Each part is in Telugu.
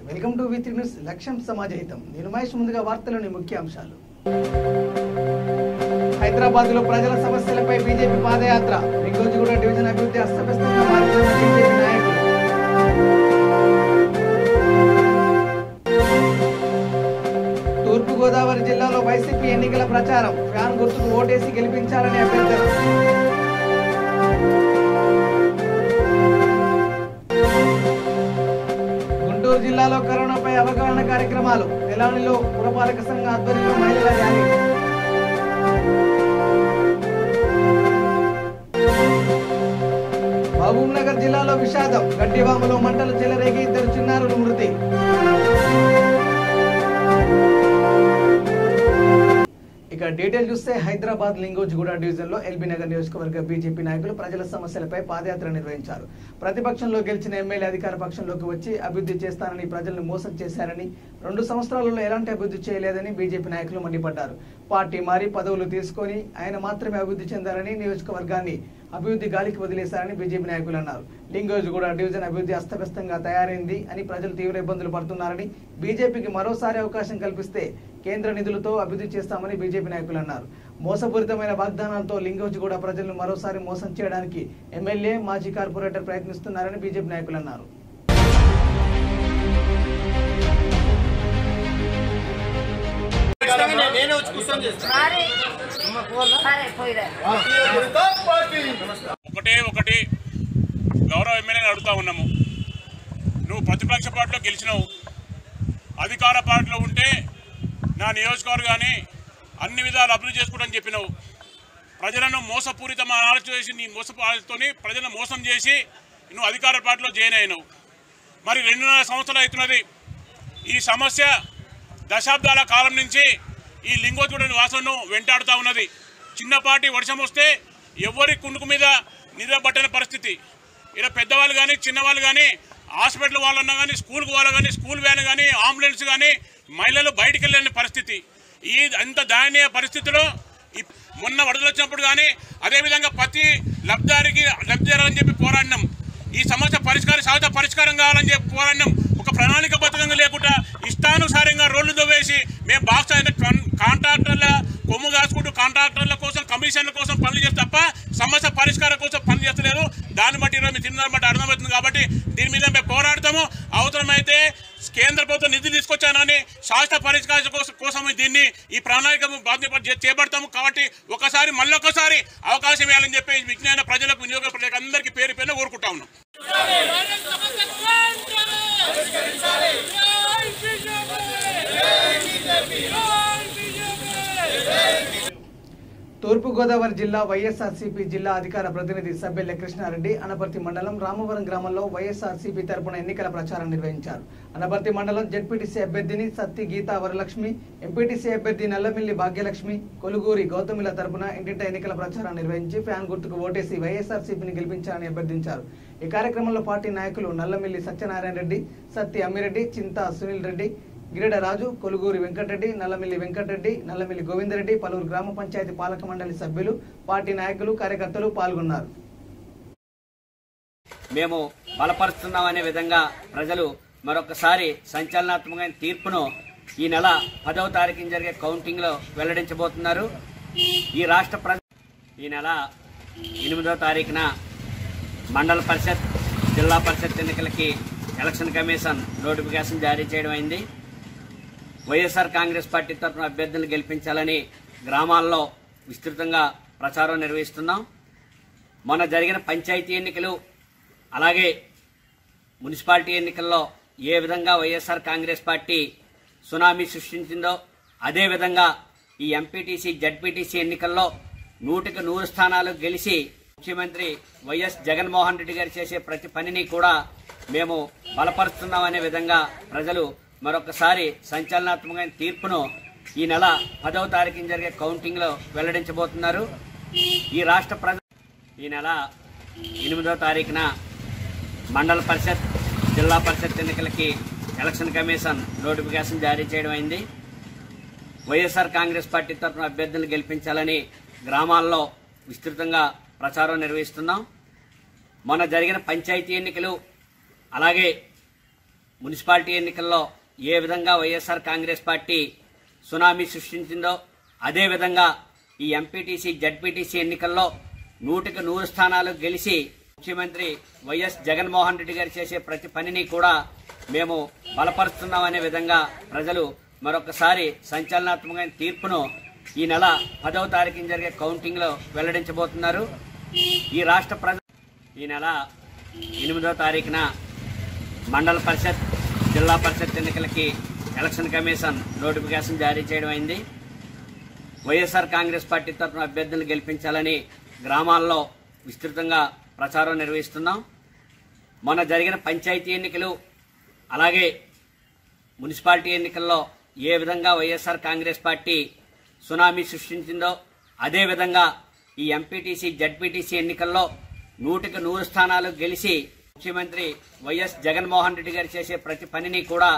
వెల్కమ్ టు వి3 న్యూస్ లక్ష్యం సమాజహితం. నేను మహేష్. ముందుగా వార్తలోని ముఖ్య అంశాలు. హైదరాబాద్ లో ప్రజల సమస్యలపై బీజేపీ పాదయాత్ర. లింగోజిగూడ డివిజన్ అభివృద్ధి అస్తవ్యస్తంగా మారుతున్న బీజేపీ నాయకులు. తూర్పు గోదావరి జిల్లాలో వైసీపీ ఎన్నికల ప్రచారం. ఫ్యాన్ గుర్తుకు ఓటేసి గెలిపించాలని అభ్యర్థన. గుంటూరు జిల్లాలో కరోనాపై అవగాహన కార్యక్రమాలు. తెలంగాణలో పురపాలక సంఘ ఆధ్వర్యంలో మహిళల ర్యాలీ. మహబూబ్ నగర్ జిల్లాలో విషాదం. గడ్డివామలో మంటలు చెలరేగి 2 చిన్నారులు మృతి. ఇక డీటెయిల్ చూస్తే హైదరాబాద్ లింగోజిగూడ డివిజన్ లో ఎల్బీ నగర్ నియోజకవర్గ బీజేపీ నాయకులు ప్రజల సమస్యలపై పాదయాత్ర నిర్వహించారు. ప్రతిపక్షంలో గెలిచిన ఎమ్మెల్యే అధికార పక్షంలోకి వచ్చి అభివృద్ధి చేస్తానని ప్రజలను మోసం చేశారని, 2 సంవత్సరాలలో ఎలాంటి అభివృద్ధి చేయలేదని బీజేపీ నాయకులు మండిపడ్డారు. పార్టీ మారి పదవులు తీసుకొని ఆయన మాత్రమే అభివృద్ధి చెందారని, నియోజకవర్గాన్ని అభివృద్ధి గాలికి వదిలేశారని బీజేపీ నాయకులు అన్నారు. లింగోజిగూడ డివిజన్ అభివృద్ధి అస్తవ్యస్తంగా తయారైంది అని, ప్రజలు తీవ్ర ఇబ్బందులు పడుతున్నారని, బీజేపీకి మరోసారి అవకాశం కల్పిస్తే కేంద్ర నిధులతో అభివృద్ధి చేస్తామని బీజేపీ నాయకులు అన్నారు. మోసపూరితమైన వాగ్దానాలతో లింగోజిగూడ ప్రజలను మరోసారి మోసం చేయడానికి ఎమ్మెల్యే, మాజీ కార్పొరేటర్ ప్రయత్నిస్తున్నారని బీజేపీ నాయకులు అన్నారు. ఒకటి గౌరవ ఎమ్మెల్యేని అడుగుతా ఉన్నాము. నువ్వు ప్రతిపక్ష పార్టీలో గెలిచినావు, అధికార పార్టీలో ఉంటే నా నియోజకవర్గాన్ని అన్ని విధాలు అభివృద్ధి చేసుకుంటానని చెప్పినావు. ప్రజలను మోసపూరితమైన ఆలోచన చేసి, నీ మోసపూరితతోని ప్రజలను మోసం చేసి నువ్వు అధికార పార్టీలో జాయిన్ అయినావు. మరి 2.5 సంవత్సరాలు అవుతున్నది. ఈ సమస్య దశాబ్దాల కాలం నుంచి ఈ లింగోజిగూడ నివాసంను వెంటాడుతూ ఉన్నది. చిన్నపాటి వర్షం వస్తే ఎవరి కుండుకు మీద నిద్రపట్టని పరిస్థితి. ఇలా పెద్దవాళ్ళు కానీ చిన్నవాళ్ళు కానీ, హాస్పిటల్ వాళ్ళన్నా కానీ, స్కూల్కి వాళ్ళు కానీ, స్కూల్ వ్యాన్ కానీ, అంబులెన్స్ కానీ, మహిళలు బయటికి వెళ్ళని పరిస్థితి. ఈ అంత దయనీయ పరిస్థితిలో మొన్న వరదలు వచ్చినప్పుడు కానీ, అదేవిధంగా ప్రతి లబ్ధిదారికి అని చెప్పి పోరాడినాం. ఈ సమస్య శాశ్వత పరిష్కారం కావాలని చెప్పి పోరాడినాం. ఒక ప్రణాళికబద్ధంగా లేకుండా ఇష్టానుసారంగా రోడ్లు దొవ్వేసి మేము బాక్స్ అయిన కాంట్రాక్టర్ల కొమ్ము కాసుకుంటూ కాంట్రాక్టర్ల కోసం, కమిషన్ల కోసం పనులు చేస్తే తప్ప సమస్య పరిష్కారం కోసం పనులు చేస్తలేదు. దాన్ని బట్టి ఈరోజు మీ తిన్న బట్టి అర్థమవుతుంది. కాబట్టి దీని మీద మేము పోరాడతాము. అవసరమైతే కేంద్ర ప్రభుత్వం నిధులు తీసుకొచ్చానని శాశ్వత పరిష్కారం కోసం దీన్ని ఈ ప్రణాళిక చేపడతాము. కాబట్టి మళ్ళొకసారి అవకాశం ఇవ్వాలని చెప్పి విజ్ఞాన ప్రజలకు, వినియోగ ప్రజలకు అందరికీ పేరు పేరున కోరుకుంటా ఉన్నాం. తూర్పు గోదావరి జిల్లా వైఎస్ఆర్సీపీ జిల్లా అధికార ప్రతినిధి సబ్బెల్ల కృష్ణారెడ్డి అనపర్తి మండలం రామవరం గ్రామంలో వైఎస్ఆర్సీపీ తరపున ఎన్నికల ప్రచారం నిర్వహించారు. అనపర్తి మండలం జెడ్పీటీసీ అభ్యర్థిని సత్తి గీతా వరలక్ష్మి, ఎంపీటీసీ అభ్యర్థి నల్లమిల్లి భాగ్యలక్ష్మి, కొలుగూరి గౌతమిల తరపున ఇంటింట ఎన్నికల ప్రచారం నిర్వహించి ఫ్యాన్ గుర్తుకు ఓటేసి వైఎస్ఆర్సీపీని గెలిపించాలని అభ్యర్థించారు. ఈ కార్యక్రమంలో పార్టీ నాయకులు నల్లమిల్లి సత్యనారాయణ రెడ్డి, సత్తి అమ్మిరెడ్డి, చింతా సునీల్ రెడ్డి, గిరిడ రాజు, కొలుగూరి వెంకటరెడ్డి, నల్లమిల్లి వెంకటరెడ్డి, నల్లమిల్లి గోవిందరెడ్డి, పలువురు గ్రామ పంచాయతీ పాలక మండలి సభ్యులు, పార్టీ నాయకులు, కార్యకర్తలు పాల్గొన్నారు. మేము బలపరుస్తున్నామనే విధంగా ప్రజలు మరొకసారి సంచలనాత్మకమైన తీర్పును ఈ నెల 10వ తారీఖున జరిగే కౌంటింగ్ లో వెల్లడించబోతున్నారు. ఈ రాష్ట్ర ప్రజలు ఈ నెల 8వ తారీఖున మండల పరిషత్, జిల్లా పరిషత్ ఎన్నికలకి ఎలక్షన్ కమిషన్ నోటిఫికేషన్ జారీ చేయడం అయింది. వైఎస్ఆర్ కాంగ్రెస్ పార్టీ తరఫున అభ్యర్థులను గెలిపించాలని గ్రామాల్లో విస్తృతంగా ప్రచారం నిర్వహిస్తున్నాం. మొన్న జరిగిన పంచాయతీ ఎన్నికలు, అలాగే మున్సిపాలిటీ ఎన్నికల్లో ఏ విధంగా వైఎస్ఆర్ కాంగ్రెస్ పార్టీ సునామీ సృష్టించిందో, అదేవిధంగా ఈ ఎంపీటీసీ, జడ్పీటీసీ ఎన్నికల్లో 100కి 100 స్థానాలు గెలిచి ముఖ్యమంత్రి వైఎస్ జగన్మోహన్ రెడ్డి గారు చేసే ప్రతి పనిని కూడా మేము బలపరుస్తున్నామనే విధంగా ప్రజలు మరొకసారి సంచలనాత్మకమైన తీర్పును ఈ నెల 10వ తారీఖున జరిగే కౌంటింగ్ లో వెల్లడించబోతున్నారు. ఈ రాష్ట్ర ప్రజలు ఈ నెల 8వ తారీఖున మండల పరిషత్, జిల్లా పరిషత్ ఎన్నికలకి ఎలక్షన్ కమిషన్ నోటిఫికేషన్ జారీ చేయడం అయింది. వైఎస్ఆర్ కాంగ్రెస్ పార్టీ తరఫున అభ్యర్థులను గెలిపించాలని గ్రామాల్లో విస్తృతంగా ప్రచారం నిర్వహిస్తున్నాం. మొన్న జరిగిన పంచాయతీ ఎన్నికలు, అలాగే మున్సిపాలిటీ ఎన్నికల్లో ఏ విధంగా వైఎస్ఆర్ కాంగ్రెస్ పార్టీ సునామీ సృష్టించిందో అదే విధంగా ఈ ఎంపీటీసీ జడ్పీటీసీ ఎన్నికల్లో 100కు 100 స్థానాలు గెలిచి ముఖ్యమంత్రి వైఎస్ జగన్మోహన్ రెడ్డి గారు చేసే ప్రతి పనిని కూడా మేము బలపరుస్తున్నామనే విధంగా ప్రజలు మరొకసారి సంచలనాత్మకమైన తీర్పును ఈ నెల 10వ తారీఖున జరిగే కౌంటింగ్లో వెల్లడించబోతున్నారు. ఈ రాష్ట్ర ప్రజలు ఈ నెల 8వ తారీఖున మండల పరిషత్ జిల్లా పరిషత్ ఎన్నికలకి ఎలక్షన్ కమిషన్ నోటిఫికేషన్ జారీ చేయడం అయింది. వైఎస్ఆర్ కాంగ్రెస్ పార్టీ తరఫున అభ్యర్థులను గెలిపించాలని గ్రామాల్లో విస్తృతంగా ప్రచారం నిర్వహిస్తున్నాం. మొన్న జరిగిన పంచాయతీ ఎన్నికలు అలాగే మున్సిపాలిటీ ఎన్నికల్లో ఏ విధంగా వైఎస్ఆర్ కాంగ్రెస్ పార్టీ సునామీ సృష్టించిందో అదే విధంగా ఈ ఎంపీటీసీ జడ్పీటీసీ ఎన్నికల్లో 100కు 100 స్థానాలు గెలిచి ముఖ్యమంత్రి వైఎస్ జగన్మోహన్ రెడ్డి గారు చేసే ప్రతి పనిని కూడా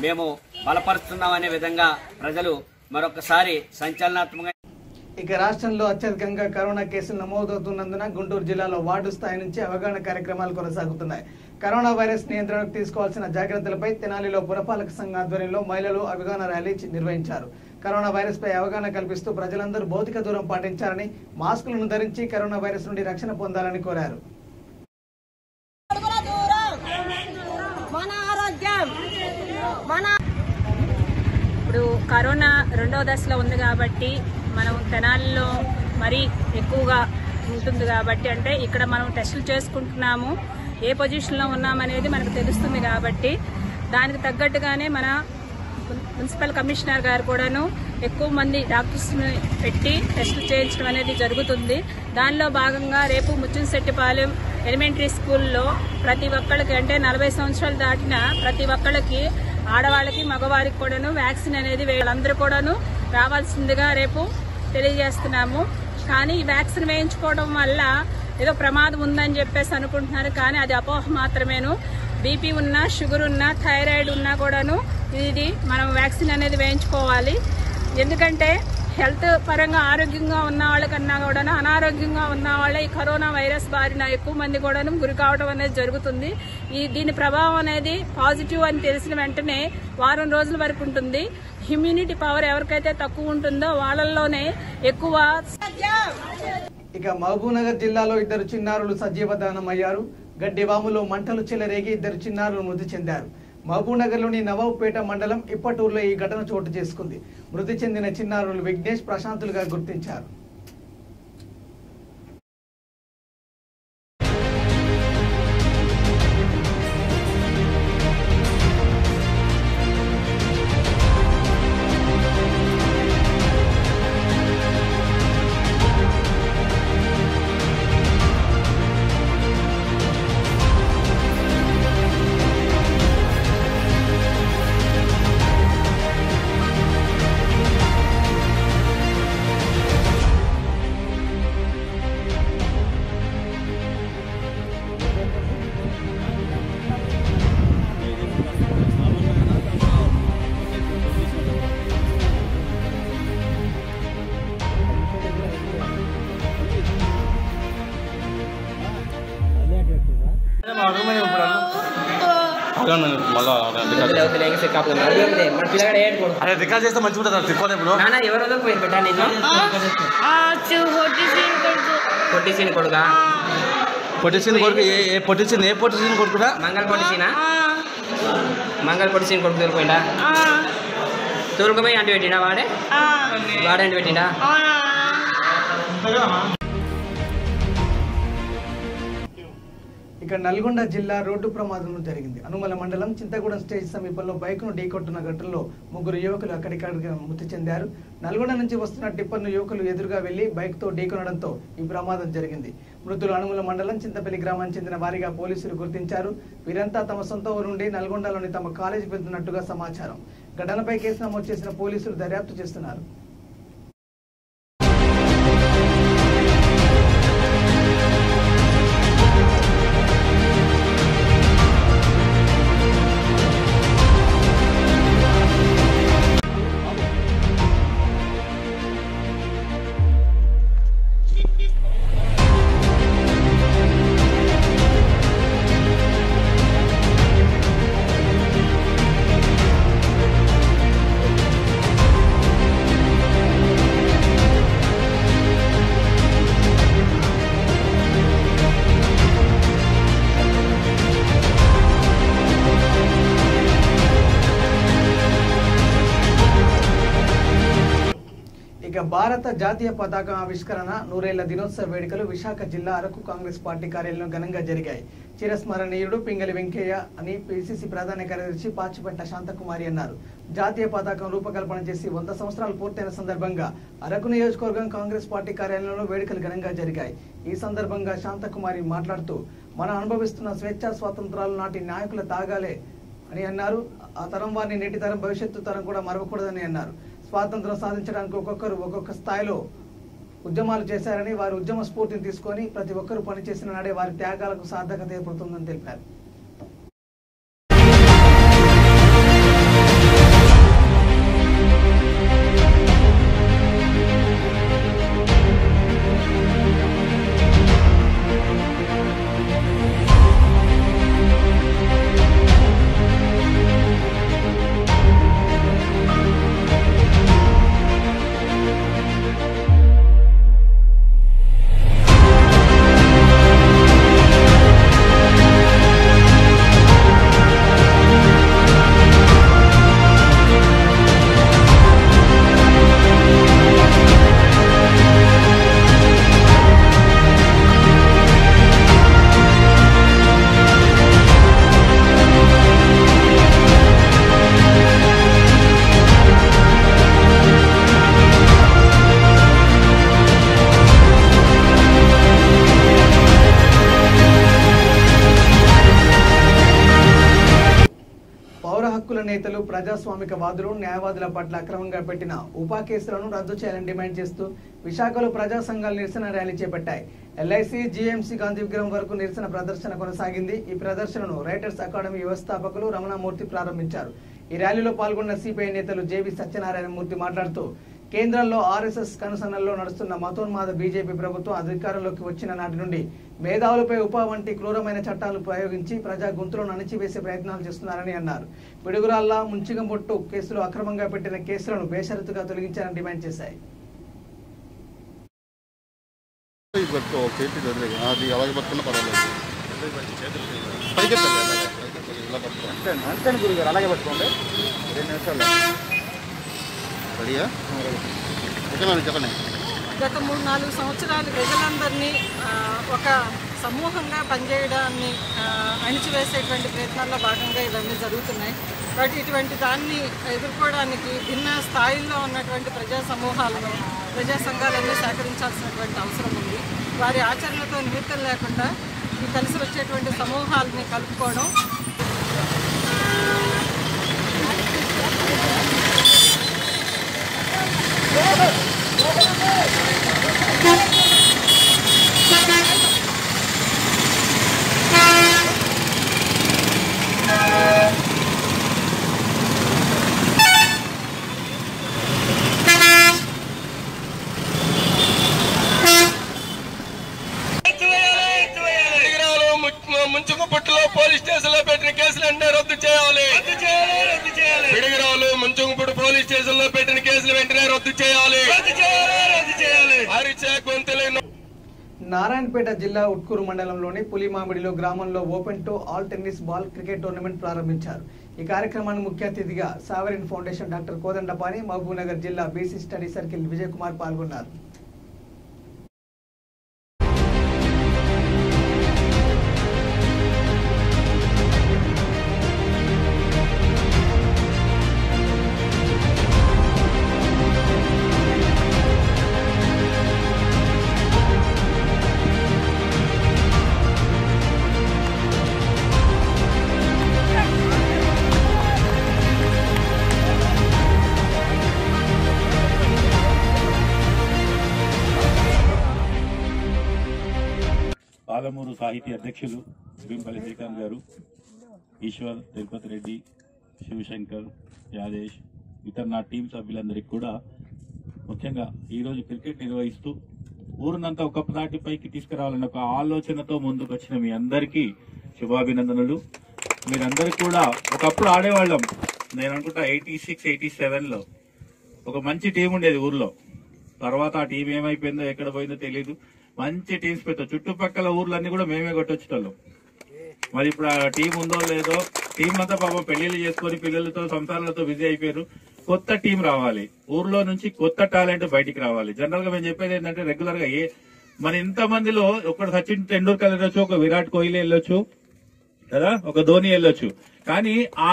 మేము బలపరుస్తున్నామనే విధంగా ప్రజలు మరొకసారి సంచలనాత్మకంగా. ఇక రాష్ట్రంలో అత్యధికంగా కరోనా కేసులు నమోదవుతున్నందున గుంటూరు జిల్లాలో వార్డు స్థాయి నుంచి అవగాహన కార్యక్రమాలు కొనసాగుతున్నాయి. కరోనా వైరస్ నియంత్రణకు తీసుకోవాల్సిన జాగ్రత్తలపై తెనాలిలో పురపాలక సంఘం ఆధ్వర్యంలో మహిళలు అవగాహన ర్యాలీ నిర్వహించారు. కరోనా వైరస్ పై అవగాహన కల్పిస్తూ ప్రజలందరూ భౌతిక దూరం పాటించాలని, మాస్కులను ధరించి కరోనా వైరస్ నుండి రక్షణ పొందాలని కోరారు. ఇప్పుడు కరోనా 2వ దశలో ఉంది కాబట్టి మనం తెనాలిలో మరీ ఎక్కువగా ఉంటుంది కాబట్టి అంటే ఇక్కడ మనం టెస్టులు చేసుకుంటున్నాము, ఏ పొజిషన్లో ఉన్నామనేది మనకు తెలుస్తుంది కాబట్టి దానికి తగ్గట్టుగానే మన మున్సిపల్ కమిషనర్ గారు కూడాను ఎక్కువ మంది డాక్టర్స్ని పెట్టి టెస్టులు చేయించడం అనేది జరుగుతుంది. దానిలో భాగంగా రేపు ముచ్చంశెట్టిపాలెం ఎలిమెంటరీ స్కూల్లో ప్రతి ఒక్కళ్ళకి అంటే 40 సంవత్సరాలు దాటిన ప్రతి ఒక్కళ్ళకి ఆడవాళ్ళకి మగవారికి కూడాను వ్యాక్సిన్ అనేది వీళ్ళందరూ కూడాను రావాల్సిందిగా రేపు తెలియజేస్తున్నాము. కానీ ఈ వ్యాక్సిన్ వేయించుకోవడం వల్ల ఏదో ప్రమాదం ఉందని చెప్పేసి అనుకుంటున్నారు, కానీ అది అపోహ మాత్రమేను. బీపీ ఉన్నా, షుగర్ ఉన్నా, థైరాయిడ్ ఉన్నా కూడాను ఇది మనం వ్యాక్సిన్ అనేది వేయించుకోవాలి. ఎందుకంటే హెల్త్ పరంగా ఆరోగ్యంగా ఉన్న వాళ్ళకన్నా కూడా అనారోగ్యంగా ఉన్న వాళ్ళే ఈ కరోనా వైరస్ బారిన ఎక్కువ మంది కూడా గురి కావడం అనేది జరుగుతుంది. దీని ప్రభావం అనేది పాజిటివ్ అని తెలిసిన వెంటనే వారం రోజుల వరకు ఉంటుంది. ఇమ్యూనిటీ పవర్ ఎవరికైతే తక్కువ ఉంటుందో వాళ్ళల్లోనే ఎక్కువ. ఇక మహబూబ్నగర్ జిల్లాలో 2 చిన్నారులు సజీవదానం అయ్యారు. గడ్డివాములో మంటలు చెలరేగి 2 చిన్నారులు మృతి చెందారు. మహబూబ్నగర్లోని నవాబ్పేట మండలం ఇప్పటూరులో ఈ ఘటన చోటు చేసుకుంది. మృతి చెందిన చిన్నారులు విఘ్నేష్, ప్రశాంతులుగా గుర్తించారు. రికార్డ్ చేస్తే మంచిగా ఉంటుంది. తిప్పుకోలే ఇప్పుడు ఎవరో పోయి పెట్టా నేను పొట్టిసీని కొడుగా పొటిషన్ కొడుకు ఏ పొటిషన్ కొడుకురా మంగళ పొట్టిసీని కొడుకు దొరికిపోయిందా? దొరికిపోయి అంటు పెట్టిండా? వాడంటి పెట్టిండా? ఇక నల్గొండ జిల్లా రోడ్డు ప్రమాదం జరిగింది. అనుమల మండలం చింతగూడెం స్టేజ్ సమీపంలో బైక్ను ఢీకొట్టిన ఘటనలో 3 యువకులు అక్కడికక్కడ మృతి చెందారు. నల్గొండ నుంచి వస్తున్న టిప్పర్ను యువకులు ఎదురుగా వెళ్లి బైక్తో ఢీకొనడంతో ఈ ప్రమాదం జరిగింది. మృతులు అనుమల మండలం చింతపల్లి గ్రామానికి చెందిన వారిగా పోలీసులు గుర్తించారు. వీరంతా తమ సొంత ఊరు నుండి నల్గొండలోని తమ కాలేజీకి వెళ్తున్నట్టుగా సమాచారం. ఘటనపై కేసు నమోదు చేసిన పోలీసులు దర్యాప్తు చేస్తున్నారు. ఇక భారత జాతీయ పతాకం ఆవిష్కరణ 100ఏళ్ల దినోత్సవ వేడుకలు విశాఖ జిల్లా అరకు కాంగ్రెస్ పార్టీ కార్యాలయంలో ఘనంగా జరిగాయి. చిరస్మరణీయుడు పింగళి వెంకయ్య అని పిసిసి ప్రధాన కార్యదర్శి పాచిపెట్ట శాంతకుమారి అన్నారు. జాతీయ పతాకం రూపకల్పన చేసి 100 సంవత్సరాలు పూర్తయిన సందర్భంగా అరకు నియోజకవర్గం కాంగ్రెస్ పార్టీ కార్యాలయంలో వేడుకలు ఘనంగా జరిగాయి. ఈ సందర్భంగా శాంతకుమారి మాట్లాడుతూ మనం అనుభవిస్తున్న స్వేచ్ఛా స్వాతంత్రాలు నాటి నాయకుల తాగాలే అని అన్నారు. ఆ తరం వారిని నేటి తరం భవిష్యత్తు తరం కూడా మరవకూడదని అన్నారు. స్వాతంత్రం సాధించడానికి ఒక్కొక్కరు ఒక్కొక్క స్థాయిలో ఉద్యమాలు చేశారని, వారి ఉద్యమ స్ఫూర్తిని తీసుకొని ప్రతి ఒక్కరూ పనిచేసిన నాడే వారి త్యాగాలకు సార్థకత ఏర్పడుతుందని తెలిపారు. నేతలు ప్రజాస్వామిక వాదులు న్యాయవాదుల పట్ల అక్రమంగా పెట్టిన ఉపా కేసులను రద్దు చేయాలని డిమాండ్ చేస్తూ విశాఖలో ప్రజా సంఘాలు నిరసన ర్యాలీ చేపట్టాయి. ఎల్ఐసి జీఎంసీ గాంధీ విగ్రహం వరకు నిరసన ప్రదర్శన కొనసాగింది. ఈ ప్రదర్శనను రైటర్స్ అకాడమీ వ్యవస్థాపకులు రమణమూర్తి ప్రారంభించారు. ఈ ర్యాలీలో పాల్గొన్న సిపిఐ నేతలు జేవి సత్యనారాయణ మూర్తి మాట్లాడుతూ కేంద్రంలో ఆర్ఎస్ఎస్ కనుసన్నల్లో నడుస్తున్న మతోన్మాద బీజేపీ ప్రభుత్వం అధికారంలోకి వచ్చిన నాటి నుండి మేధావులపై ఉపా వంటి క్రూరమైన చట్టాలు ప్రయోగించి ప్రజా గొంతులను అణిచివేసే ప్రయత్నాలు చేస్తున్నారని అన్నారు. పిడుగురాళ్ల ముంచిగంబొట్టు కేసులో అక్రమంగా పెట్టిన కేసులను బేషరతుగా తొలగించాలని డిమాండ్ చేశాయి. గత 3-4 సంవత్సరాలు ప్రజలందరినీ ఒక సమూహంగా పనిచేయడాన్ని అణిచివేసేటువంటి ప్రయత్నాల్లో భాగంగా ఇవన్నీ జరుగుతున్నాయి. బట్ ఇటువంటి దాన్ని ఎదుర్కోవడానికి భిన్న స్థాయిల్లో ఉన్నటువంటి ప్రజా సమూహాలను, ప్రజా సంఘాలన్నీ సేకరించాల్సినటువంటి అవసరం ఉంది. వారి ఆచరణతో నిమిత్తం లేకుండా ఈ కలిసి వచ్చేటువంటి సమూహాలని కలుపుకోవడం ముంచుగుపుట్టులో పోలీస్ స్టేషన్ లో పెట్టిన కేసులన్నీ రద్దు చేయాలి. పిడిగిరాలు ముంచుగుపుట్టు పోలీస్ స్టేషన్ లో పెట్టిన కేసులు వెంటనే రద్దు చేయాలి. నారాయణపేట జిల్లా ఉట్కూరు మండలంలోని పులిమామిడిలో గ్రామంలో open to all tennis ball cricket tournament ప్రారంభించారు. ఈ కార్యక్రమానికి ముఖ్య అతిథిగా sovereign foundation doctor Kodandapani, Mahabubnagar జిల్లా BC study circle Vijay Kumar పాల్గొన్నారు. పాలమూరు సాహితీ అధ్యక్షులు బింపల్లి శ్రీకాంత్ గారు, ఈశ్వర్, తిరుపతి రెడ్డి, శివశంకర్, యాదేశ్, ఇతర నా టీం సభ్యులందరికీ కూడా ముఖ్యంగా ఈరోజు క్రికెట్ నిర్వహిస్తూ ఊరినంతా ఒక తాటిపైకి తీసుకురావాలన్న ఒక ఆలోచనతో ముందుకు వచ్చిన మీ అందరికీ శుభాభినందనలు. మీరందరూ కూడా ఒకప్పుడు ఆడేవాళ్ళం. నేను అనుకుంటా 86, 87లో ఒక మంచి టీం ఉండేది ఊర్లో. తర్వాత ఆ టీం ఏమైపోయిందో ఎక్కడ పోయిందో తెలియదు. మంచి టీమ్స్ పెట్టాం, చుట్టుపక్కల ఊర్లన్నీ కూడా మేమే కొట్టొచ్చేటోళ్ళం. మరి ఇప్పుడు ఆ టీం ఉందో లేదో, టీం అంతా పాపం పెళ్లిళ్ళు చేసుకుని పిల్లలతో సంసారాలతో బిజీ అయిపోయారు. కొత్త టీం రావాలి, ఊర్లో నుంచి కొత్త టాలెంట్ బయటికి రావాలి. జనరల్ గా మేము చెప్పేది ఏంటంటే రెగ్యులర్ గా మన ఇంత మందిలో ఒకటి సచిన్ టెండూల్కర్ వెళ్ళొచ్చు, ఒక విరాట్ కోహ్లీ వెళ్ళొచ్చు కదా, ఒక ధోని వెళ్ళొచ్చు, కానీ ఆ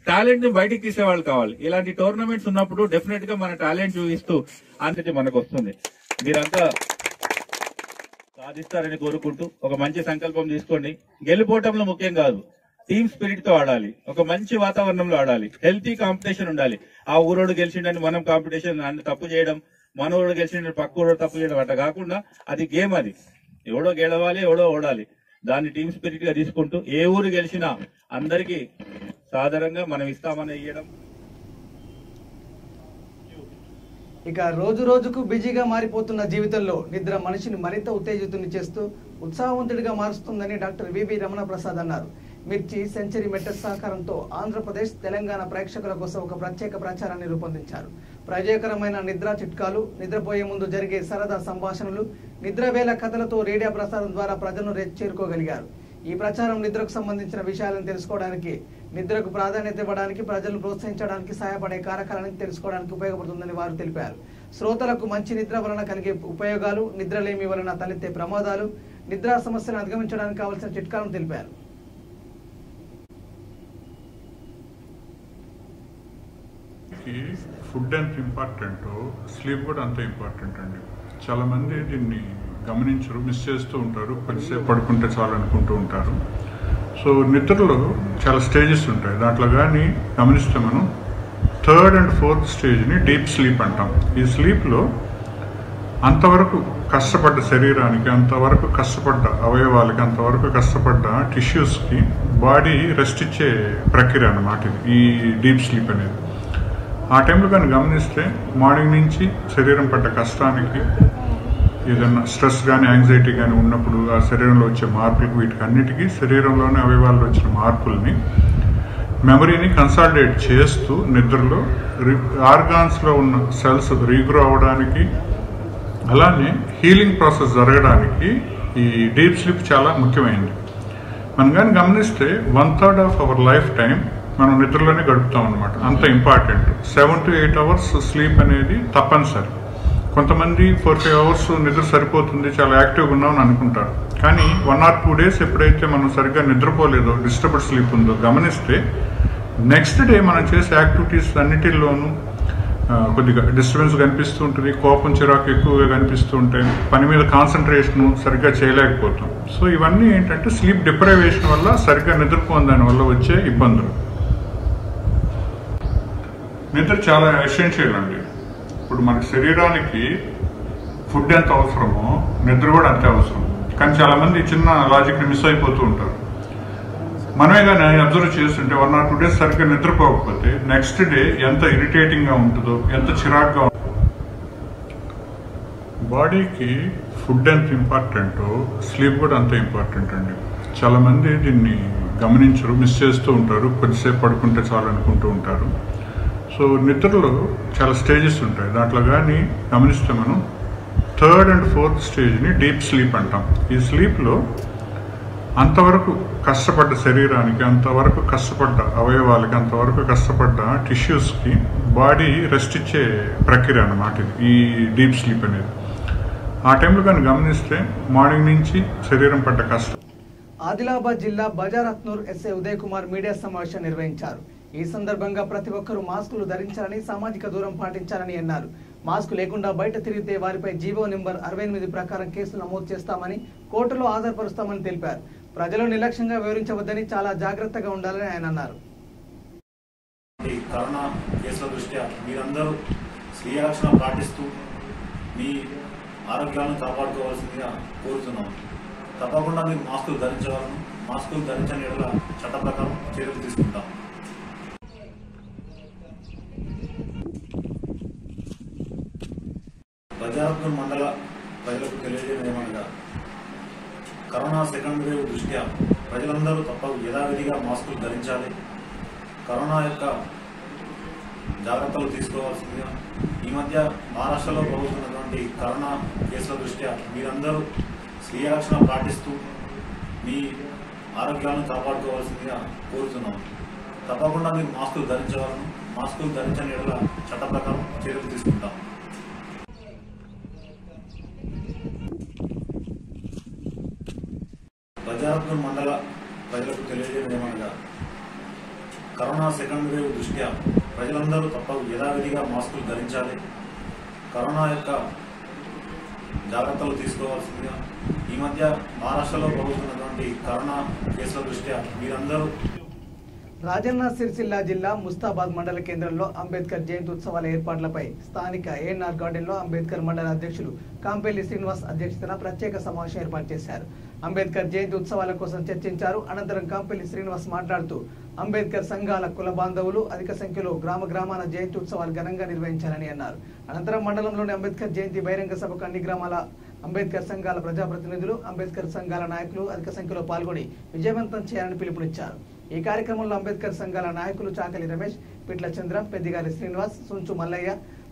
టాలెంట్ ని బయటికి తీసేవాళ్ళు కావాలి. ఇలాంటి టోర్నమెంట్స్ ఉన్నప్పుడు డెఫినెట్ గా మన టాలెంట్ చూపిస్తూ అనేది మనకు వస్తుంది. మీరంతా సాధిస్తారని కోరుకుంటూ ఒక మంచి సంకల్పం తీసుకోండి. గెలుపోవటంలో ముఖ్యం కాదు, టీమ్ స్పిరిట్ తో ఆడాలి, ఒక మంచి వాతావరణంలో ఆడాలి, హెల్తీ కాంపిటీషన్ ఉండాలి. ఆ ఊరోడు గెలిచిండని మనం కాంపిటీషన్ తప్పు చేయడం, మన ఊరోడు గెలిచిండని పక్క ఊరోడు తప్పు చేయడం అట్లా కాకుండా అది గేమ్, అది ఎవడో గెలవాలి ఎవడో ఓడాలి. దాన్ని టీమ్ స్పిరిట్ గా తీసుకుంటూ ఏ ఊరు గెలిచినా అందరికీ సాధారణంగా మనం ఇస్తామని ఇవ్వడం. ఇక రోజు రోజుకు బిజీగా మారిపోతున్న జీవితంలో నిద్ర మనిషిని మరింత ఉత్తేజితుని చేస్తూ ఉత్సాహవంతుడిగా మారుస్తుందని డాక్టర్ వివి రమణ ప్రసాద్ అన్నారు. మిర్చి సెంచరీ మెట్టస్ సహకారంతో ఆంధ్రప్రదేశ్, తెలంగాణ ప్రేక్షకుల కోసం ఒక ప్రత్యేక ప్రచారాన్ని రూపొందించారు. ప్రయోజకరమైన నిద్ర చిట్కాలు, నిద్రపోయే ముందు జరిగే సరదా సంభాషణలు, నిద్రవేళ కథలతో రేడియో ప్రసారం ద్వారా ప్రజలను చేరుకోగలిగారు. ఈ ప్రచారం నిద్రకు సంబంధించిన విషయాలను తెలుసుకోవడానికి, నిద్రకు ప్రాధాన్యత ఇవ్వడానికి, ప్రజలను ప్రోత్సహించడానికి సహాయపడే కారకాలను తెలుసుకోవడానికి ఉపయోగపడుతుందని వారు తెలిపారు. శ్రోతలకు మంచి నిద్ర వలన కలిగే ఉపయోగాలు, నిద్రలేమి వలన తలెత్తే ప్రమాదాలు, నిద్రా సమస్యలను అధిగమించడానికి కావలసిన చిట్కాలను తెలిపారు. ఫుడ్ ఎంత ఇంపార్టెంట్, స్లీప్ కూడా అంత ఇంపార్టెంట్ అండి. చాలా మంది దీన్ని గమనించరు, మిస్ చేస్తూ ఉంటారు, కొద్దిసేపు పడుకుంటే చాలు అనుకుంటూ ఉంటారు. సో నిద్రలో చాలా స్టేజెస్ ఉంటాయి. దాంట్లో కానీ గమనిస్తే మనం 3rd and 4th స్టేజ్ని deep sleep అంటాం. ఈ స్లీప్లో అంతవరకు కష్టపడ్డ శరీరానికి, అంతవరకు కష్టపడ్డ అవయవాలకి, అంతవరకు కష్టపడ్డ టిష్యూస్కి బాడీ రెస్ట్ ఇచ్చే ప్రక్రియ అన్నమాట ఇది, ఈ డీప్ స్లీప్ అనేది. ఆ టైంలో కానీ గమనిస్తే మార్నింగ్ నుంచి శరీరం పడ్డ కష్టానికి, ఏదైనా స్ట్రెస్ కానీ యాంగ్జైటీ కానీ ఉన్నప్పుడు ఆ శరీరంలో వచ్చే మార్పులకు, వీటికి అన్నిటికీ శరీరంలోని అవయవాల్లో వచ్చిన మార్పుల్ని, మెమరీని కన్సాలిడేట్ చేస్తూ నిద్రలో ఆర్గాన్స్లో ఉన్న సెల్స్ రీగ్రో అవ్వడానికి, అలానే హీలింగ్ ప్రాసెస్ జరగడానికి ఈ డీప్ స్లీప్ చాలా ముఖ్యమైనది. మనం కానీ గమనిస్తే 1/3 ఆఫ్ అవర్ లైఫ్ టైం మనం నిద్రలోనే గడుపుతాం అనమాట. అంత ఇంపార్టెంట్. 7 to 8 hours స్లీప్ అనేది తప్పనిసరి. కొంతమంది 4-5 hours నిద్ర సరిపోతుంది, చాలా యాక్టివ్గా ఉన్నామని అనుకుంటారు. కానీ 1 or 2 days ఎప్పుడైతే మనం సరిగ్గా నిద్రపోలేదో, డిస్టర్బ్డ్ స్లీప్ ఉందో గమనిస్తే నెక్స్ట్ డే మనం చేసే యాక్టివిటీస్ అన్నిటిలోనూ కొద్దిగా డిస్టర్బెన్స్ కనిపిస్తూ ఉంటుంది, కోపం చిరాకు ఎక్కువగా కనిపిస్తూ ఉంటాయి, పని మీద కాన్సన్ట్రేషన్ సరిగ్గా చేయలేకపోతాం. సో ఇవన్నీ ఏంటంటే స్లీప్ డిప్రైవేషన్ వల్ల, సరిగ్గా నిద్రపోని దానివల్ల వచ్చే ఇబ్బందులు. నిద్ర చాలా ఎసెన్షియల్ అండి. ఇప్పుడు మన శరీరానికి ఫుడ్ ఎంత అవసరమో నిద్ర కూడా అంతే అవసరం. కానీ చాలామంది చిన్న లాజిక్ని మిస్ అయిపోతూ ఉంటారు. మనమే కానీ అబ్జర్వ్ చేస్తుంటే 1 or 2 days సరిగ్గా నిద్రపోకపోతే నెక్స్ట్ డే ఎంత ఇరిటేటింగ్గా ఉంటుందో, ఎంత చిరాగ్గా ఉంటుందో. బాడీకి ఫుడ్ ఎంత ఇంపార్టెంటో స్లీప్ కూడా అంత ఇంపార్టెంట్ అండి. చాలామంది దీన్ని గమనించరు, మిస్ చేస్తూ ఉంటారు, కొద్దిసేపు పడుకుంటే చాలు అనుకుంటూ ఉంటారు. సో నిద్రలో చాలా స్టేజెస్ ఉంటాయి. దాంట్లో కానీ గమనిస్తే మనం 3rd and 4th స్టేజ్ని deep sleep అంటాం. ఈ స్లీప్లో అంతవరకు కష్టపడ్డ శరీరానికి, అంతవరకు కష్టపడ్డ అవయవాలకి, అంతవరకు కష్టపడ్డ టిష్యూస్కి బాడీ రెస్ట్ ఇచ్చే ప్రక్రియ అన్నమాట ఇది, ఈ డీప్ స్లీప్ అనేది. ఆ టైంలో కానీ గమనిస్తే మార్నింగ్ నుంచి శరీరం పడ్డ కష్టం. ఆదిలాబాద్ జిల్లా బజారత్నూర్ ఎస్ఐ ఉదయ్ కుమార్ మీడియా సమావేశం నిర్వహించారు. ఈ సందర్భంగా ప్రతి ఒక్కరూ మాస్కులు ధరించాలని, సామాజిక దూరం పాటించాలని అన్నారు. మాస్క్ లేకుండా బయట తిరిగితే వారిపై జీవో నెంబర్ 68 ప్రకారం కేసులు నమోదు చేస్తామని, కోర్టులో హాజరుపరుస్తామని తెలిపారు. ప్రజలు నిర్లక్ష్యంగా వివరించవద్దని, చాలా జాగ్రత్తగా ఉండాలని ఆయన అన్నారు. కరోనా కేసుల దృష్ట్యా మీరందరూ స్వీయ రక్షణ పాటిస్తూ మీ ఆరోగ్యాలను కాపాడుకోవాల్సిందిగా కోరుతున్నాం. తప్పకుండా మీరు మాస్కులు ధరించగలను. మాస్కులు ధరించని ఎడల చట్ట ప్రకారం చర్యలు తీసుకుంటాం. బజారత్నూర్ మండల ప్రజలకు తెలియజేయమనగా, కరోనా సెకండ్ వేవ్ దృష్ట్యా ప్రజలందరూ యథావిధిగా మాస్కులు ధరించాలి. కరోనా యొక్క జాగ్రత్తలు తీసుకోవాల్సిందిగా, ఈ మధ్య మహారాష్ట్రలో ప్రభుత్వమైనటువంటి కరోనా కేసుల దృష్ట్యా మీరందరూ స్వీయ రక్షణ పాటిస్తూ మీ ఆరోగ్యాలను కాపాడుకోవాల్సిందిగా కోరుతున్నాం. తప్పకుండా మీరు మాస్కులు ధరించగలను. మాస్కులు ధరించని ఎడల చట్ట ప్రకారం చర్యలు తీసుకుంటాం. ప్రజారత్నం మండల ప్రజలకు తెలియజేయడం ఏమనగా కరోనా సెకండ్ వేవ్ దృష్ట్యా ప్రజలందరూ యథావిధిగా మాస్కులు ధరించాలి. కరోనా యొక్క జాగ్రత్తలు తీసుకోవాల్సిందిగా ఈ మధ్య మహారాష్ట్రలో ప్రభుత్వమైనటువంటి కరోనా కేసుల దృష్ట్యా మీరందరూ. రాజన్న సిరిసిల్ల జిల్లా ముస్తాబాద్ మండల కేంద్రంలో అంబేద్కర్ జయంతి ఉత్సవాల ఏర్పాట్లపై స్థానిక ఏఎన్ఆర్ గార్డెన్ లో అంబేద్కర్ మండల అధ్యక్షులు కాంపెల్లి శ్రీనివాస్ అధ్యక్షతన ప్రత్యేక సమావేశం ఏర్పాటు చేశారు. అంబేద్కర్ జయంతి ఉత్సవాల కోసం చర్చించారు. అనంతరం కాంపెల్లి శ్రీనివాస్ మాట్లాడుతూ అంబేద్కర్ సంఘాల కుల బాంధవులు అధిక సంఖ్యలో గ్రామాన జయంతి ఉత్సవాలు ఘనంగా నిర్వహించాలని అన్నారు. అనంతరం మండలంలోని అంబేద్కర్ జయంతి బహిరంగ సభకు అన్ని గ్రామాల అంబేద్కర్ సంఘాల ప్రజాప్రతినిధులు అంబేద్కర్ సంఘాల నాయకులు అధిక సంఖ్యలో పాల్గొని విజయవంతం చేయాలని పిలుపునిచ్చారు. ఈ కార్యక్రమంలో అంబేద్కర్ సంఘాల నాయకులు చాకలి రమేష్, పిట్ల చంద్ర, పెద్దిగారి శ్రీనివాస్, సుంచు మల్లయ్య,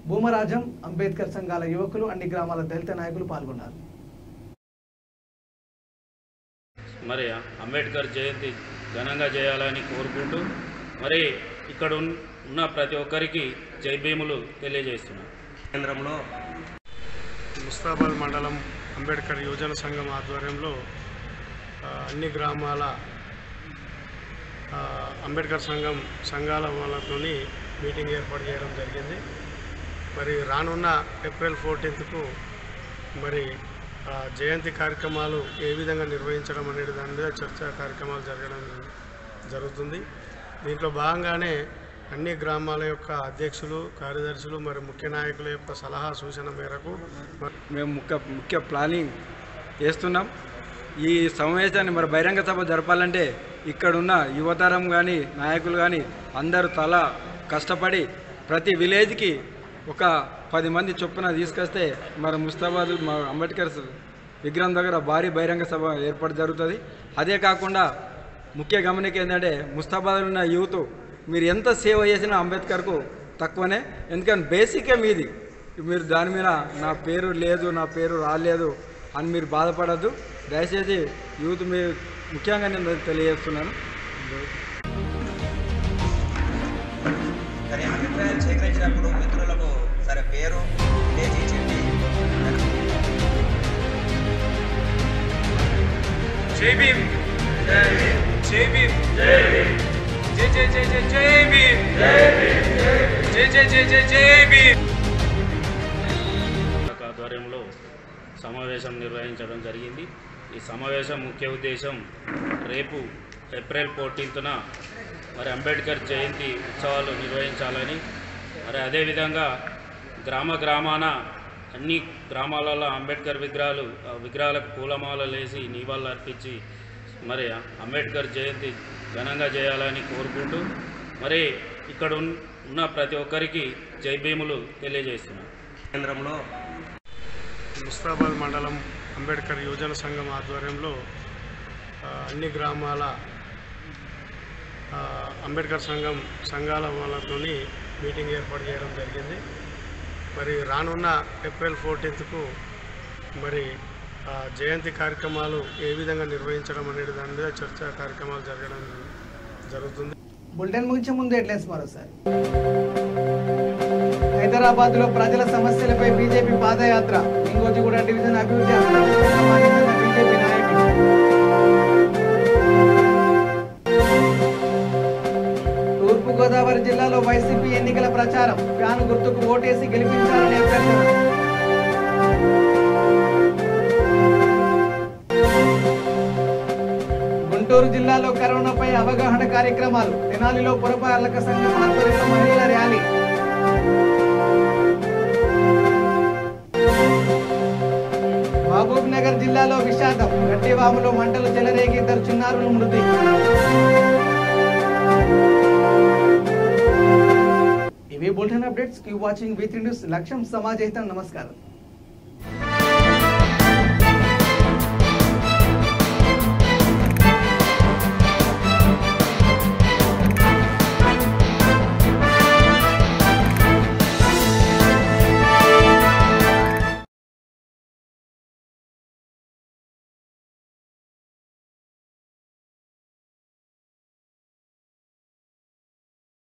భూమరాజం, అంబేద్కర్ సంఘాల యువకులు, అన్ని గ్రామాల దళిత నాయకులు పాల్గొన్నారు. మరి అంబేద్కర్ జయంతి ఘనంగా చేయాలని కోరుకుంటూ మరి ఇక్కడ ఉన్న ప్రతి ఒక్కరికి జై భీములు తెలియజేస్తున్నాం. కేంద్రంలో ముస్తాబాద్ మండలం అంబేద్కర్ యువజన సంఘం ఆధ్వర్యంలో అన్ని గ్రామాల అంబేద్కర్ సంఘాల వాళ్ళతో మీటింగ్ ఏర్పాటు చేయడం జరిగింది. మరి రానున్న ఏప్రిల్ 14కు మరి జయంతి కార్యక్రమాలు ఏ విధంగా నిర్వహించడం అనేది దాని మీద చర్చా కార్యక్రమాలు జరగడం జరుగుతుంది. దీంట్లో భాగంగానే అన్ని గ్రామాల యొక్క అధ్యక్షులు, కార్యదర్శులు మరి ముఖ్య నాయకుల యొక్క సలహా సూచన మేరకు మేము ముఖ్య ప్లానింగ్ చేస్తున్నాం. ఈ సమావేశాన్ని మరి బహిరంగ సభ జరపాలంటే ఇక్కడున్న యువతరం కానీ నాయకులు కానీ అందరూ కష్టపడి ప్రతి విలేజ్కి ఒక 10 మంది చొప్పున తీసుకొస్తే మరి ముస్తాబాద్ అంబేద్కర్ విగ్రహం దగ్గర భారీ బహిరంగ సభ ఏర్పాటు జరుగుతుంది. అదే కాకుండా ముఖ్య గమనిక ఏంటంటే ముస్తాబాద్లో ఉన్న యూత్ మీరు ఎంత సేవ చేసినా అంబేద్కర్కు తక్కువనే. ఎందుకంటే బేసికే మీది. మీరు దాని మీద నా పేరు లేదు, నా పేరు రాలేదు అని మీరు బాధపడద్దు. దయచేసి యూత్ మీరు ముఖ్యంగా నేను తెలియజేస్తున్నాను. కానీ అభిప్రాయాలు సేకరించినప్పుడు మిత్రులకు సరే పేరు తెలియజేయండి. జై భీమ్, జై భీమ్, జై భీమ్, జై భీమ్, జై జై జై జై జై భీమ్, జై భీమ్, జై జై జై జై జై భీమ్. ఆధ్వర్యంలో సమావేశం నిర్వహించడం జరిగింది. ఈ సమావేశం ముఖ్య ఉద్దేశం రేపు ఏప్రిల్ 14న మరి అంబేద్కర్ జయంతి ఉత్సవాలు నిర్వహించాలని, మరి అదేవిధంగా గ్రామాన అన్ని గ్రామాలలో అంబేద్కర్ విగ్రహాలకు పూలమాలలు వేసి నివాళులు అర్పించి మరి అంబేద్కర్ జయంతి ఘనంగా చేయాలని కోరుకుంటూ మరి ఇక్కడ ఉన్న ప్రతి ఒక్కరికి జై భీములు తెలియజేస్తున్నాం. కేంద్రంలో ముస్తాబాద్ మండలం అంబేద్కర్ యువజన సంఘం ఆధ్వర్యంలో అన్ని గ్రామాల అంబేద్కర్ సంఘాల వాళ్ళతో మీటింగ్ ఏర్పాటు చేయడం జరిగింది. మరి రానున్న ఏప్రిల్ 14కు మరి జయంతి కార్యక్రమాలు ఏ విధంగా నిర్వహించడం అనేది దాని మీద చర్చా కార్యక్రమాలు జరగడం జరుగుతుంది. బులెటిన్ ముగించే ముందు హెడ్లైన్స్ మరోసారి. హైదరాబాద్ లో ప్రజల సమస్యలపై బీజేపీ పాదయాత్ర. లింగోజిగూడ డివిజన్ అభివృద్ధి బీజేపీ నాయకులు. తూర్పుగోదావరి జిల్లాలో వైసీపీ ఎన్నికల ప్రచారం. ఫ్యాన్ గుర్తుకు ఓటేసి గెలిపించాలని అభ్యర్థన. గుంటూరు జిల్లాలో కరోనాపై అవగాహన కార్యక్రమాలు. తెనాలిలో పురపాలక సంఘం ఆధ్వర్యంలో మహిళల ర్యాలీ. మహబూబ్ నగర్ జిల్లాలో విషాదం. గట్టివాములో మంటలు చెలరేగి 2 చిన్నారులు మృతి. ఇవి bulletin updates. Keep watching V3 news. లక్ష్యం సమాజ హితం. నమస్కారం.